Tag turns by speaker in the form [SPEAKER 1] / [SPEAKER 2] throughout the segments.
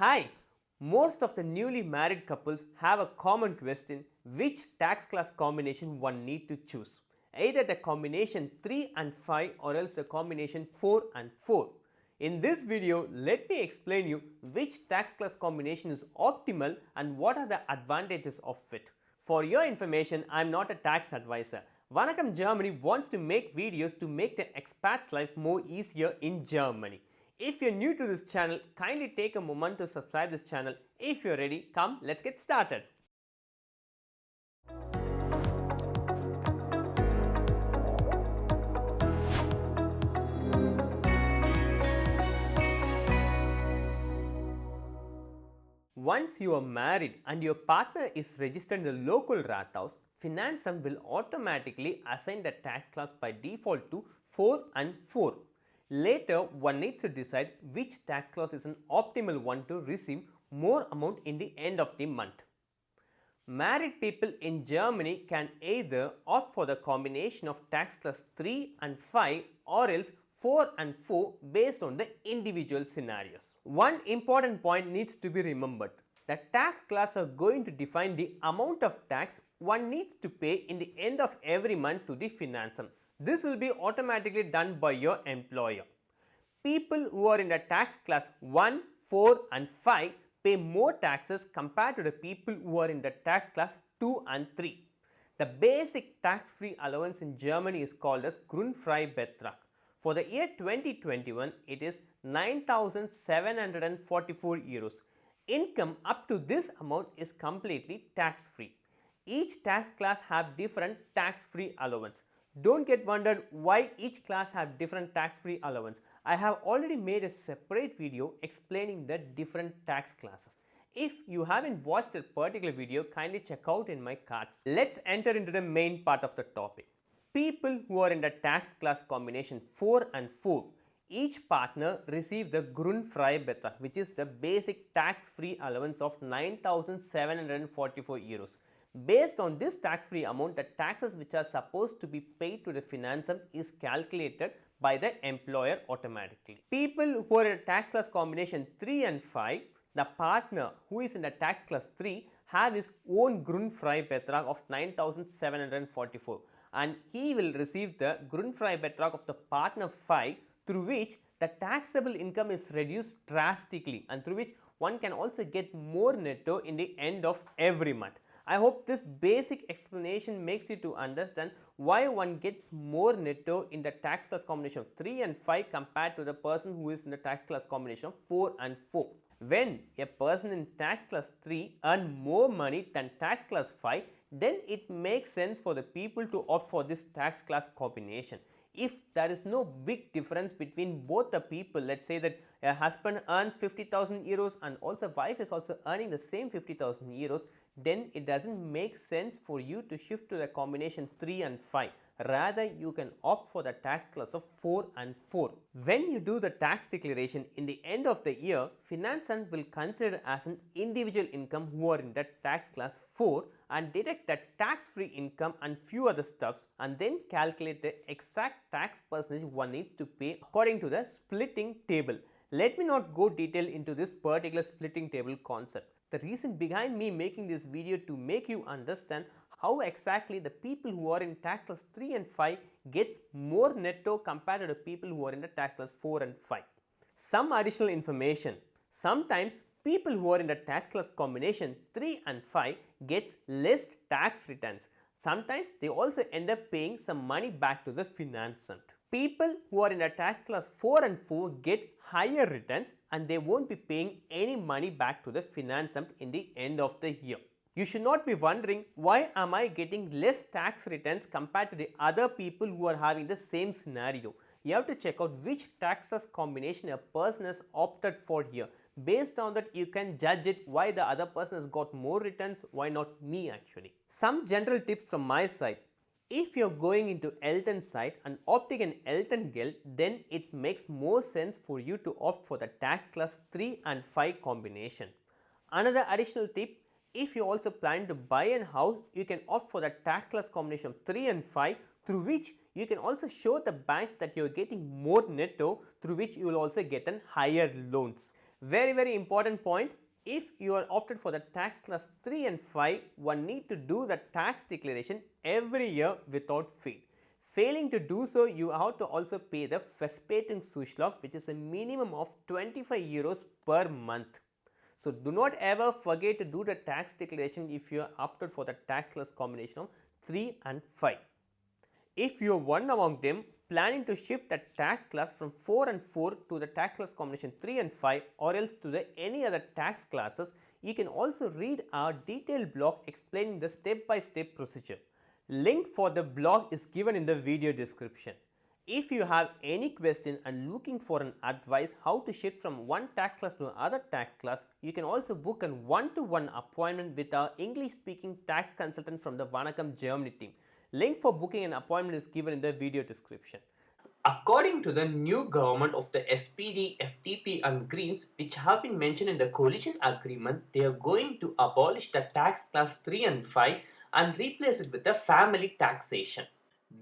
[SPEAKER 1] Hi! Most of the newly married couples have a common question: which tax class combination one need to choose. Either the combination 3 and 5 or else the combination 4 and 4. In this video, let me explain you which tax class combination is optimal and what are the advantages of it. For your information, I am not a tax advisor. Vanakkam Germany wants to make videos to make the expat's life more easier in Germany. If you're new to this channel, kindly take a moment to subscribe this channel. If you're ready, come, let's get started. Once you are married and your partner is registered in the local Rathaus, Finanzamt will automatically assign the tax class by default to 4 and 4. Later, one needs to decide which tax class is an optimal one to receive more amount in the end of the month. Married people in Germany can either opt for the combination of tax class 3 and 5 or else 4 and 4 based on the individual scenarios. One important point needs to be remembered. The tax class are going to define the amount of tax one needs to pay in the end of every month to the Finanzamt. This will be automatically done by your employer. People who are in the tax class 1, 4 and 5 pay more taxes compared to the people who are in the tax class 2 and 3. The basic tax-free allowance in Germany is called as Grundfreibetrag. For the year 2021, it is 9,744 euros. Income up to this amount is completely tax-free. Each tax class have different tax-free allowance. Don't get wondered why each class have different tax-free allowance. I have already made a separate video explaining the different tax classes. If you haven't watched that particular video, kindly check out in my cards. Let's enter into the main part of the topic. People who are in the tax class combination 4 and 4, each partner receive the Grundfreibetrag, which is the basic tax-free allowance of 9,744 euros. Based on this tax-free amount, the taxes which are supposed to be paid to the Finanzamt is calculated by the employer automatically. People who are in a tax class combination 3 and 5, the partner who is in the tax class 3 have his own Grundfreibetrag of 9,744 and he will receive the Grundfreibetrag of the partner 5, through which the taxable income is reduced drastically and through which one can also get more netto in the end of every month. I hope this basic explanation makes you to understand why one gets more netto in the tax class combination of 3 and 5 compared to the person who is in the tax class combination of 4 and 4. When a person in tax class 3 earn more money than tax class 5, then it makes sense for the people to opt for this tax class combination. If there is no big difference between both the people, let's say that a husband earns 50,000 euros and also wife is also earning the same 50,000 euros, then it doesn't make sense for you to shift to the combination 3 and 5. Rather, you can opt for the tax class of 4 and 4. When you do the tax declaration in the end of the year, Finanzamt will consider as an individual income who are in the tax class 4 and deduct the tax-free income and few other stuffs and then calculate the exact tax percentage one needs to pay according to the splitting table. Let me not go detail into this particular splitting table concept. The reason behind me making this video to make you understand how exactly the people who are in tax class 3 and 5 gets more netto compared to the people who are in the tax class 4 and 5. Some additional information. Sometimes people who are in the tax class combination 3 and 5 gets less tax returns. Sometimes they also end up paying some money back to the Finanzamt. People who are in the tax class 4 and 4 get higher returns and they won't be paying any money back to the Finanzamt in the end of the year. You should not be wondering why am I getting less tax returns compared to the other people who are having the same scenario. You have to check out which taxes combination a person has opted for here. Based on that, you can judge it why the other person has got more returns, why not me actually. Some general tips from my side. If you're going into Elton side and opting an Elton Geld, then it makes more sense for you to opt for the tax class 3 and 5 combination. Another additional tip, if you also plan to buy a house, you can opt for the tax class combination of 3 and 5, through which you can also show the banks that you are getting more netto, through which you will also get an higher loans. Very important point. If you are opted for the tax class 3 and 5, one need to do the tax declaration every year without fail. Failing to do so, you have to also pay the Verspätungszuschlag, which is a minimum of 25 euros per month. So do not ever forget to do the tax declaration if you are opted for the tax class combination of 3 and 5. If you are one among them planning to shift the tax class from 4 and 4 to the tax class combination 3 and 5 or else to the any other tax classes, you can also read our detailed blog explaining the step-by-step procedure. Link for the blog is given in the video description. If you have any question and looking for an advice how to shift from one tax class to another tax class, you can also book a one-to-one appointment with our English-speaking tax consultant from the Vanakkam Germany team. Link for booking an appointment is given in the video description. According to the new government of the SPD, FDP and Greens, which have been mentioned in the coalition agreement, they are going to abolish the tax class 3 and 5 and replace it with the family taxation.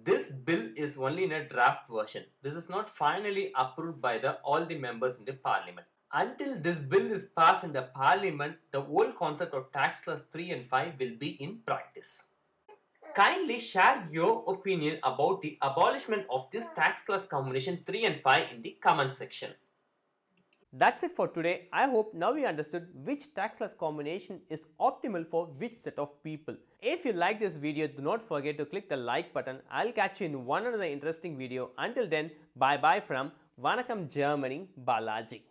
[SPEAKER 1] This bill is only in a draft version. This is not finally approved by all the members in the parliament. Until this bill is passed in the parliament, the whole concept of tax class 3 and 5 will be in practice. Kindly share your opinion about the abolishment of this tax class combination 3 and 5 in the comment section. That's it for today. I hope now we understood which tax class combination is optimal for which set of people. If you like this video, do not forget to click the like button. I'll catch you in one another interesting video. Until then, bye bye from Vanakkam Germany, Balaji.